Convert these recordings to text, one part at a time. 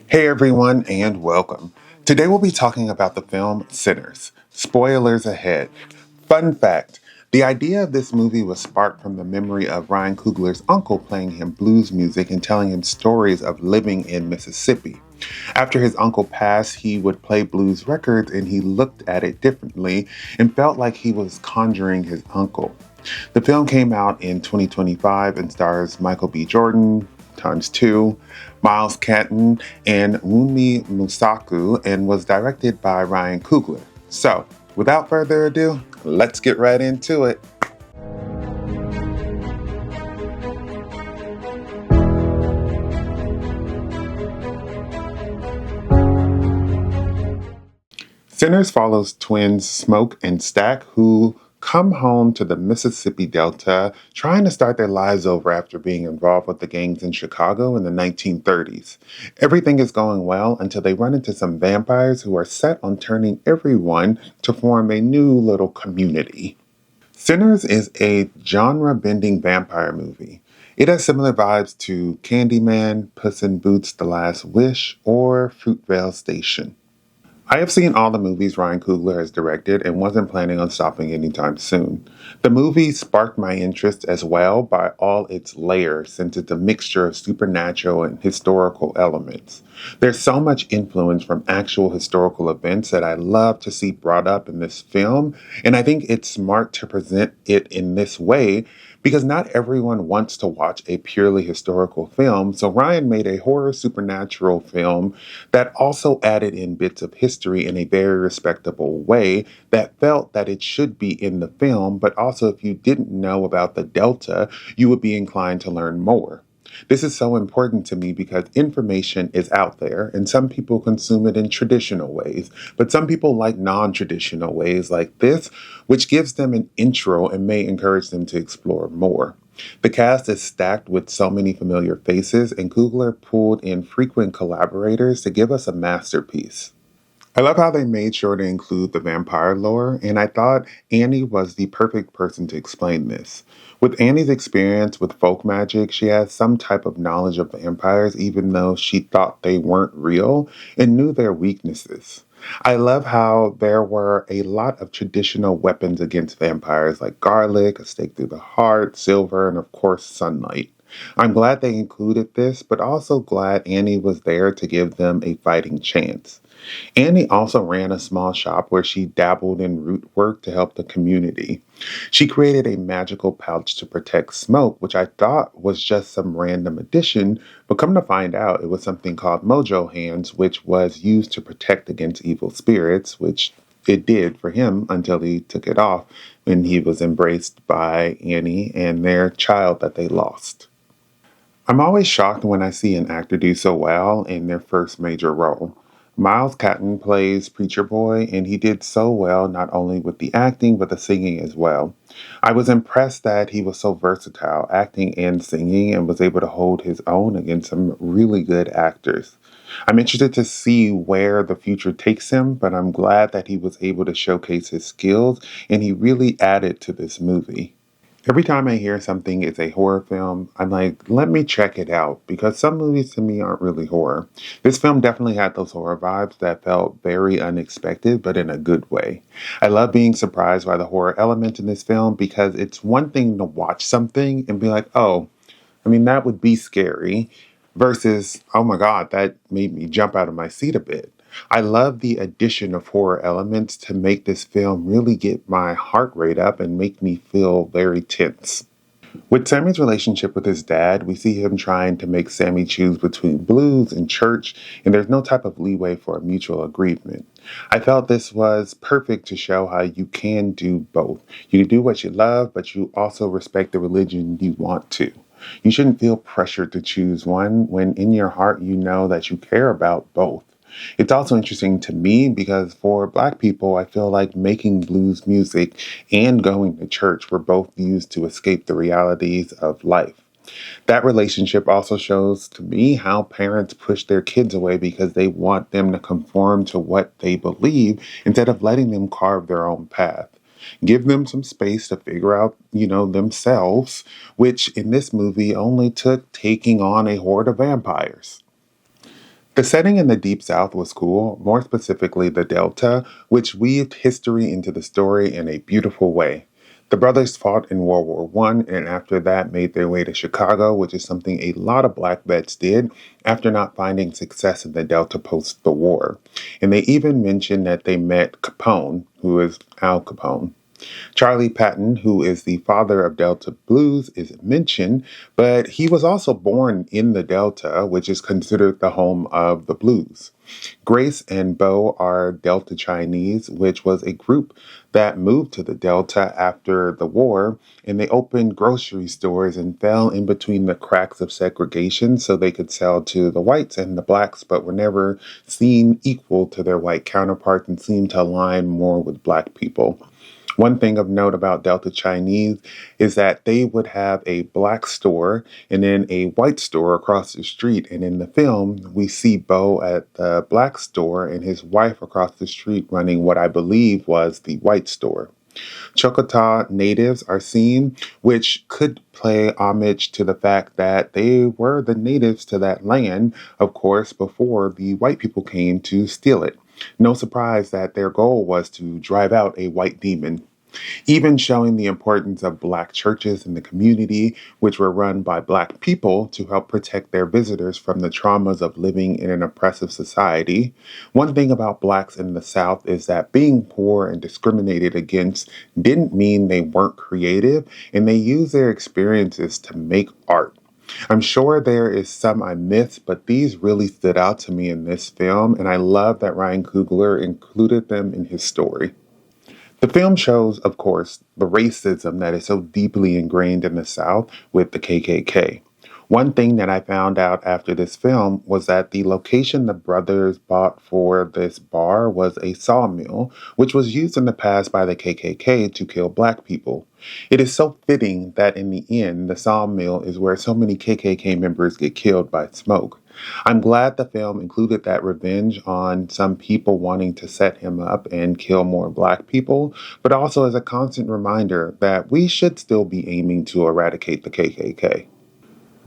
Hey everyone, and welcome. Today we'll be talking about the film Sinners. Spoilers ahead. Fun fact, the idea of this movie was sparked from the memory of Ryan Coogler's uncle playing him blues music and telling him stories of living in Mississippi. After his uncle passed, he would play blues records and he looked at it differently and felt like he was conjuring his uncle. The film came out in 2025 and stars Michael B. Jordan times two, Miles Caton, and Wunmi Mosaku, and was directed by Ryan Coogler. So, without further ado, let's get right into it. Sinners follows twins Smoke and Stack, who come home to the Mississippi Delta trying to start their lives over after being involved with the gangs in Chicago in the 1930s. Everything is going well until they run into some vampires who are set on turning everyone to form a new little community. Sinners is a genre-bending vampire movie. It has similar vibes to Candyman, Puss in Boots: The Last Wish, or Fruitvale Station. I have seen all the movies Ryan Coogler has directed and wasn't planning on stopping anytime soon. The movie sparked my interest as well by all its layers since it's a mixture of supernatural and historical elements. There's so much influence from actual historical events that I love to see brought up in this film, and I think it's smart to present it in this way because not everyone wants to watch a purely historical film, so Ryan made a horror supernatural film that also added in bits of history in a very respectable way that felt that it should be in the film, but also if you didn't know about the Delta, you would be inclined to learn more. This is so important to me because information is out there and some people consume it in traditional ways, but some people like non-traditional ways like this, which gives them an intro and may encourage them to explore more. The cast is stacked with so many familiar faces, and Coogler pulled in frequent collaborators to give us a masterpiece. I love how they made sure to include the vampire lore, and I thought Annie was the perfect person to explain this. With Annie's experience with folk magic, she has some type of knowledge of vampires, even though she thought they weren't real and knew their weaknesses. I love how there were a lot of traditional weapons against vampires like garlic, a stake through the heart, silver, and of course, sunlight. I'm glad they included this, but also glad Annie was there to give them a fighting chance. Annie also ran a small shop where she dabbled in root work to help the community. She created a magical pouch to protect Smoke, which I thought was just some random addition, but come to find out it was something called Mojo Hands, which was used to protect against evil spirits, which it did for him until he took it off when he was embraced by Annie and their child that they lost. I'm always shocked when I see an actor do so well in their first major role. Miles Caton plays Preacher Boy, and he did so well not only with the acting but the singing as well. I was impressed that he was so versatile, acting and singing, and was able to hold his own against some really good actors. I'm interested to see where the future takes him, but I'm glad that he was able to showcase his skills, and he really added to this movie. Every time I hear something is a horror film, I'm like, let me check it out because some movies to me aren't really horror. This film definitely had those horror vibes that felt very unexpected, but in a good way. I love being surprised by the horror element in this film because it's one thing to watch something and be like, oh, that would be scary versus, oh my God, that made me jump out of my seat a bit. I love the addition of horror elements to make this film really get my heart rate up and make me feel very tense. With Sammy's relationship with his dad, we see him trying to make Sammy choose between blues and church, and there's no type of leeway for a mutual agreement. I felt this was perfect to show how you can do both. You can do what you love, but you also respect the religion you want to. You shouldn't feel pressured to choose one when in your heart you know that you care about both. It's also interesting to me because for Black people, I feel like making blues music and going to church were both used to escape the realities of life. That relationship also shows to me how parents push their kids away because they want them to conform to what they believe instead of letting them carve their own path. Give them some space to figure out, themselves, which in this movie only took taking on a horde of vampires. The setting in the Deep South was cool, more specifically the Delta, which weaved history into the story in a beautiful way. The brothers fought in World War One, and after that made their way to Chicago, which is something a lot of black vets did after not finding success in the Delta post the war. And they even mentioned that they met Capone, who is Al Capone. Charlie Patton, who is the father of Delta blues, is mentioned, but he was also born in the Delta, which is considered the home of the blues. Grace and Bo are Delta Chinese, which was a group that moved to the Delta after the war, and they opened grocery stores and fell in between the cracks of segregation so they could sell to the whites and the blacks, but were never seen equal to their white counterparts and seemed to align more with black people. One thing of note about Delta Chinese is that they would have a black store and then a white store across the street. And in the film, we see Bo at the black store and his wife across the street running what I believe was the white store. Choctaw natives are seen, which could pay homage to the fact that they were the natives to that land, of course, before the white people came to steal it. No surprise that their goal was to drive out a white demon. Even showing the importance of black churches in the community, which were run by black people to help protect their visitors from the traumas of living in an oppressive society. One thing about blacks in the South is that being poor and discriminated against didn't mean they weren't creative, and they used their experiences to make art. I'm sure there is some I missed, but these really stood out to me in this film, and I love that Ryan Coogler included them in his story. The film shows, of course, the racism that is so deeply ingrained in the South with the KKK. One thing that I found out after this film was that the location the brothers bought for this bar was a sawmill, which was used in the past by the KKK to kill black people. It is so fitting that in the end, the sawmill is where so many KKK members get killed by smoke. I'm glad the film included that revenge on some people wanting to set him up and kill more black people, but also as a constant reminder that we should still be aiming to eradicate the KKK.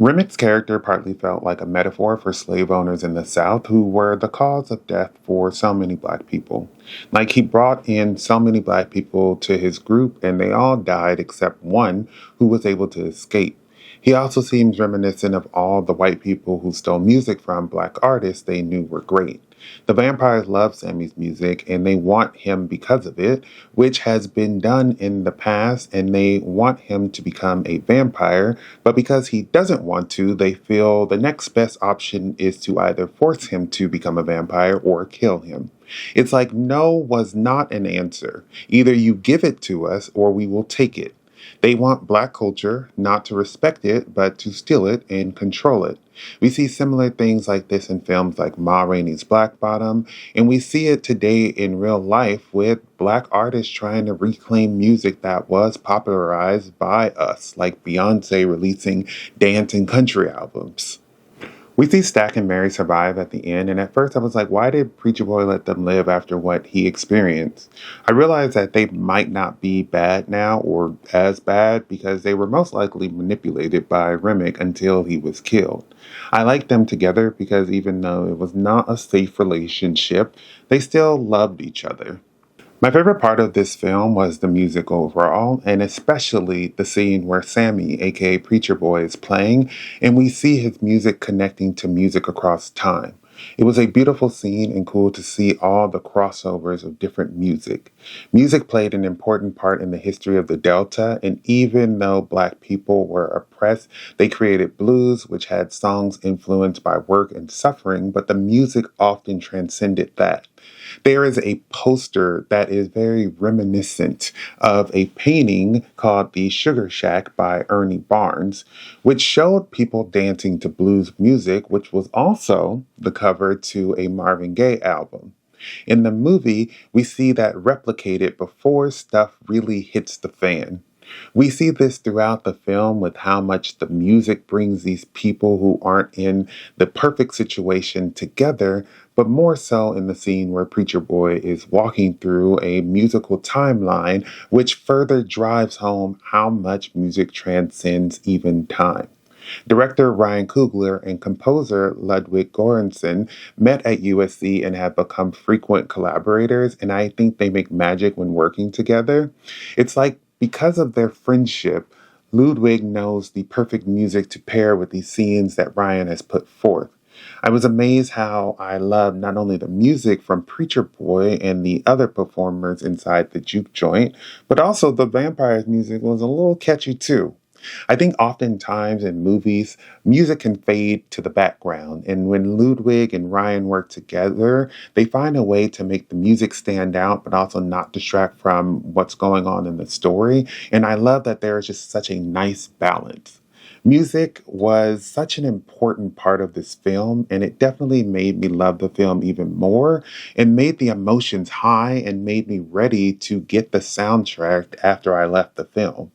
Remmick's character partly felt like a metaphor for slave owners in the South who were the cause of death for so many black people. Like he brought in so many black people to his group and they all died except one who was able to escape. He also seems reminiscent of all the white people who stole music from black artists they knew were great. The vampires love Sammy's music and they want him because of it, which has been done in the past, and they want him to become a vampire, but because he doesn't want to, they feel the next best option is to either force him to become a vampire or kill him. It's like no was not an answer. Either you give it to us or we will take it. They want black culture not to respect it, but to steal it and control it. We see similar things like this in films like Ma Rainey's Black Bottom, and we see it today in real life with black artists trying to reclaim music that was popularized by us, like Beyonce releasing dance and country albums. We see Stack and Mary survive at the end, and at first I was like, why did Preacher Boy let them live after what he experienced? I realized that they might not be bad now or as bad because they were most likely manipulated by Remick until he was killed. I liked them together because even though it was not a safe relationship, they still loved each other. My favorite part of this film was the music overall, and especially the scene where Sammy, aka Preacher Boy, is playing, and we see his music connecting to music across time. It was a beautiful scene and cool to see all the crossovers of different music. Music played an important part in the history of the Delta, and even though black people were oppressed, they created blues, which had songs influenced by work and suffering, but the music often transcended that. There is a poster that is very reminiscent of a painting called The Sugar Shack by Ernie Barnes, which showed people dancing to blues music, which was also the cover to a Marvin Gaye album. In the movie, we see that replicated before stuff really hits the fan. We see this throughout the film with how much the music brings these people who aren't in the perfect situation together, but more so in the scene where Preacher Boy is walking through a musical timeline, which further drives home how much music transcends even time. Director Ryan Coogler and composer Ludwig Göransson met at USC and have become frequent collaborators, and I think they make magic when working together. It's like because of their friendship, Ludwig knows the perfect music to pair with these scenes that Ryan has put forth. I was amazed how I loved not only the music from Preacher Boy and the other performers inside the juke joint, but also the vampires music was a little catchy too. I think oftentimes in movies, music can fade to the background, and when Ludwig and Ryan work together, they find a way to make the music stand out, but also not distract from what's going on in the story. And I love that there is just such a nice balance. Music was such an important part of this film, and it definitely made me love the film even more and made the emotions high and made me ready to get the soundtrack after I left the film.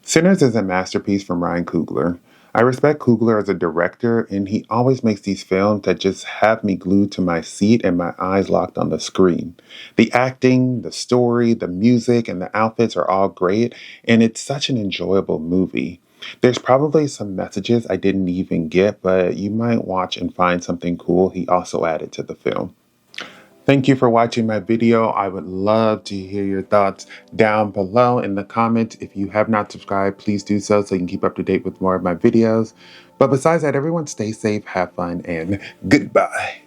Sinners is a masterpiece from Ryan Coogler. I respect Coogler as a director, and he always makes these films that just have me glued to my seat and my eyes locked on the screen. The acting, the story, the music, and the outfits are all great, and it's such an enjoyable movie. There's probably some messages I didn't even get, but you might watch and find something cool he also added to the film. Thank you for watching my video. I would love to hear your thoughts down below in the comments. If you have not subscribed, please do so you can keep up to date with more of my videos. But besides that, everyone stay safe, have fun, and goodbye.